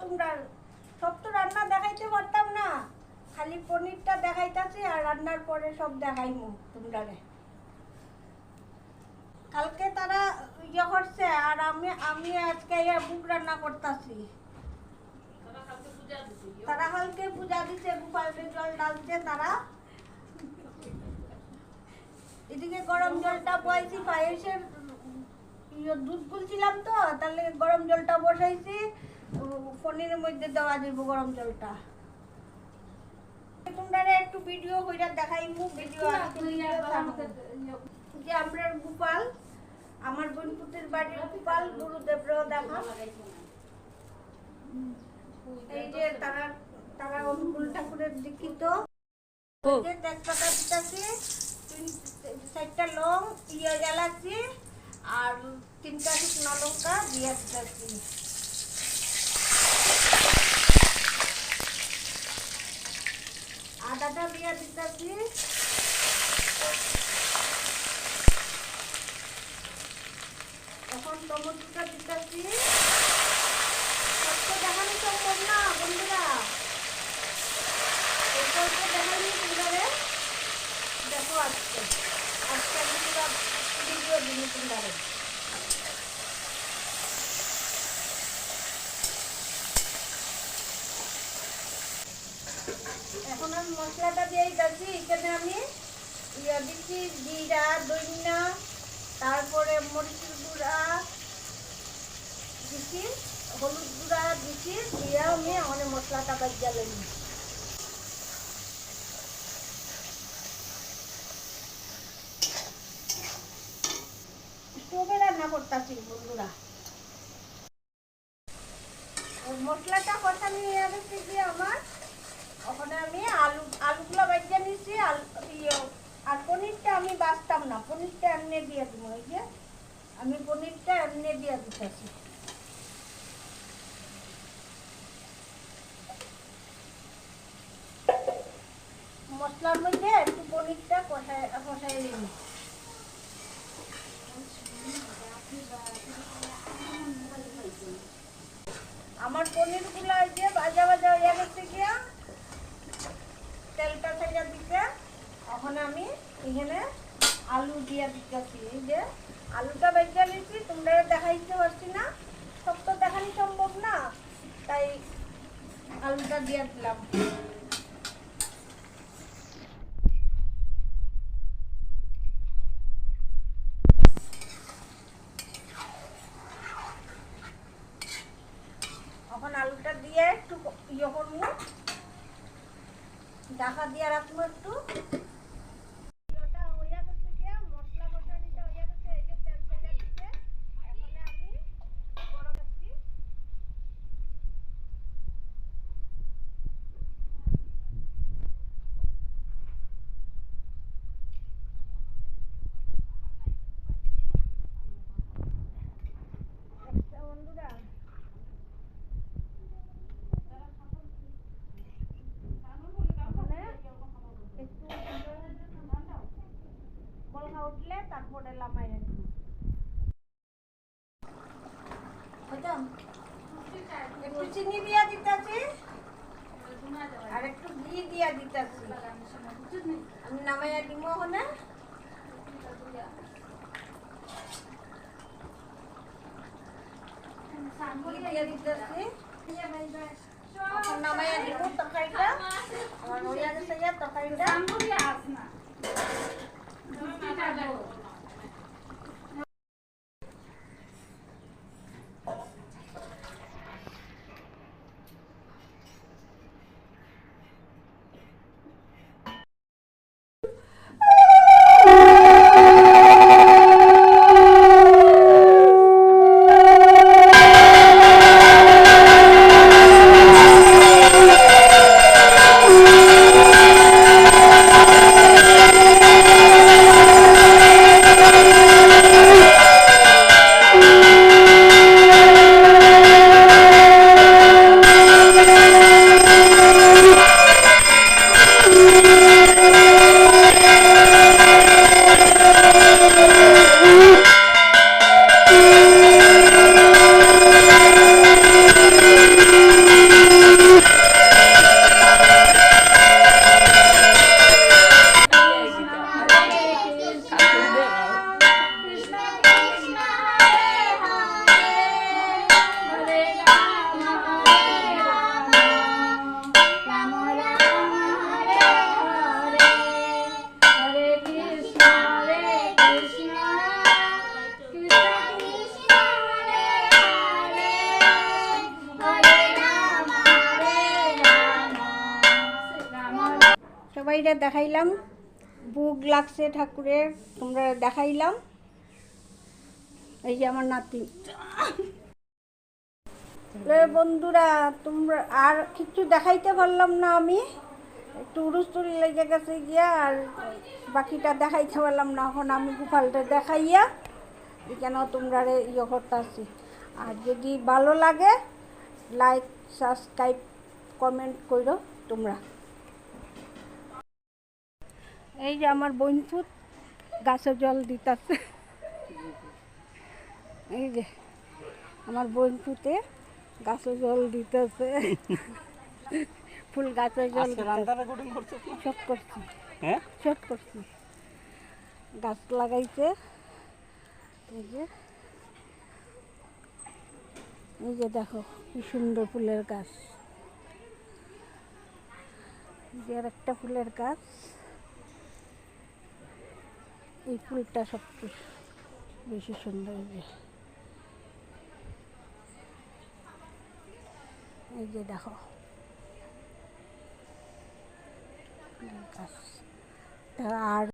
তোমরা? সব তো রান্না দেখাইতে পারতাম না, খালি পনিরটা দেখাইতাছি আর রান্নার পরে সব দেখাইমু তোমরা। কালকে তারা ইয়ে করছে আর আমি আজকে বুক রান্না করতেছি। তারা কালকে পূজা দিছে, গোপালের জল ডালছে তারা। এদিকে গরম জলটা বসাইছি, পায়েসের দুধ গুলছিলাম তো, তাহলে গরম জলটা বসাইছি, পনিরের মধ্যে দেওয়া দিব গরম জলটা। তোমরা একটু ভিডিও কইরা দেখাইমু, ভিডিও যে আমরা গোপাল, আমার বোনপুতের বাড়ির গোপাল, গুরুদেবরাও দেখা। এই যে তারা অনুকূল ঠাকুরের দীক্ষিত। যে তেজপাতা দিতেছি, 4টা লং, এলাচি আর 3টা শুকনো লঙ্কা দিয়ে দিতেছি। আদাটা দিয়ে দিতেছি। এখন টমেটোটা দিতেছি। সব তো দেখানো সম্ভব না বন্ধুরা, দেখানি তোমরা। দেখো আজকে আমি পুরো ভিডিও দিই তোমরা। এখন আমি মশলাটা দিয়ে যাচ্ছি। এখানে আমি দিচ্ছি জিরা, ধনিয়া, তারপরে মরিচের গুঁড়া দিচ্ছি, হলুদ গুঁড়া দিচ্ছি, দিয়ে আমি অনেক মশলাটা বাজিয়ে নিই। স্টোভে রান্না করতেছি বন্ধুরা। মশলাটা কষানো হয়ে গেছে দিয়ে আমার, ওখানে আমি আলুগুলো বাজিয়ে নিচ্ছি। আর পনিরটা আমি বাছতাম না, পনিরটা এমনি দিয়ে দিব। এই যে আমি পনিরটা এমনি দিয়ে দিতেছি। মশলার মধ্যে একটু পনিরটা কষাই নিই। আমার পনিরগুলো যে ভাজা ভাজা হয়ে গেছে গিয়া, তেলটা ছাইড়া দিতে, এখন আমি এখানে আলু দিয়ে দিতেছি। এই যে আলুটা বেজে নিচ্ছি, তোমরা দেখাইতে পারছি না, সব তো দেখানি সম্ভব না, তাই আলুটা দিয়ে দিলাম। এখন আলুটা দিয়ে একটু ইয়ে করবো, ঢাকা দিয়ে রাখবো একটু। উঠলে তারপরে লামাই রাখবো। একটু চিনি দিয়া দিতেছি আর একটু ঘি দিয়া দিতেছি। আমি নামাইয়া দিব ওখানে। দিয়ে দিতেছি, নামাইয়া দিব তরকারিটা। আমার হইয়া গেছে তরকারিটা। সবাইরে দেখাইলাম, বুক লাগছে ঠাকুরের, তোমরা দেখাইলাম। এই যে আমার নাতি। বন্ধুরা তোমরা আর কিছু দেখাইতে পারলাম না, আমি একটু উড়ুস্তুরি লেগে গেছে গিয়া, আর বাকিটা দেখাইতে পারলাম না। এখন আমি গোপালটা দেখাইয়া কেন তোমরা ইয়ে করতেছি। আর যদি ভালো লাগে লাইক সাবস্ক্রাইব কমেন্ট করো তোমরা। এই যে আমার বইনপুত গাছে জল দিতেছে, এই যে আমার বইনপুতে গাছে জল দিতেছে, ফুল গাছে জল সব করছি, সব করছি। গাছ লাগাইছে, এই যে দেখো কি সুন্দর ফুলের গাছ, যে আর একটা ফুলের গাছ। এই ফুলটা সবচেয়ে বেশি সুন্দর। এই যে দেখো গাছ। আর